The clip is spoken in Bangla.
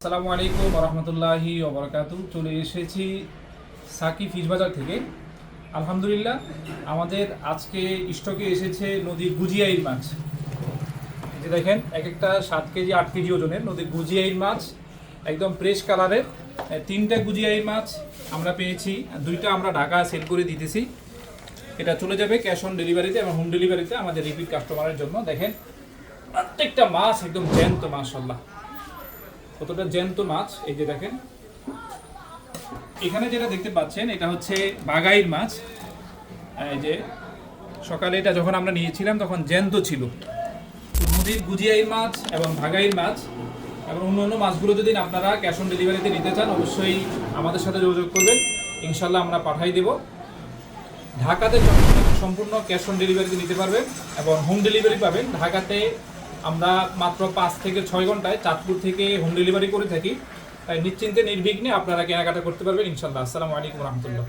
আসসালামু আলাইকুম রহমতুল্লাহি ওবরাকাতু। চলে এসেছি সাকি ফিশ বাজার থেকে। আলহামদুলিল্লাহ, আমাদের আজকে স্টকে এসেছে নদীর গুজিয়াইর মাছ। এই যে দেখেন, এক একটা 7 কেজি 8 কেজি ওজনের নদীর গুজিয়াইর মাছ, একদম ফ্রেশ কালারের। 3টা গুজিয়াইর মাছ আমরা পেয়েছি, 2টা আমরা ঢাকা সেল করে দিতেছি। এটা চলে যাবে ক্যাশ অন ডেলিভারিতে এবং হোম ডেলিভারিতে আমাদের রিপিট কাস্টমারের জন্য। দেখেন প্রত্যেকটা মাছ একদম জ্যান্ত, মাশাআল্লাহ কতটা জ্যান্ত মাছ। এই যে দেখেন, এখানে যেটা দেখতে পাচ্ছেন এটা হচ্ছে বাগাইর মাছ। এই যে সকালে এটা যখন আমরা নিয়েছিলাম তখন জ্যান্ত ছিল। নদীর গুজিয়াইর মাছ এবং ভাগাইর মাছ এবং অন্য মাছগুলো যদি আপনারা ক্যাশ অন ডেলিভারিতে নিতে চান অবশ্যই আমাদের সাথে যোগাযোগ করবেন, ইনশাল্লাহ আমরা পাঠাই দেব। ঢাকাতে সম্পূর্ণ ক্যাশ অন ডেলিভারিতে নিতে পারবেন এবং হোম ডেলিভারি পাবেন। ঢাকাতে আমরা মাত্র 5 থেকে 6 ঘন্টায় চাঁদপুর থেকে হোম ডেলিভারি করে থাকি, তাই নিশ্চিন্তে নির্বিঘ্নে আপনারা কেনাকাটা করতে পারবেন ইনশাল্লাহ। আসসালামু আলাইকুম রহমতুল্লাহ।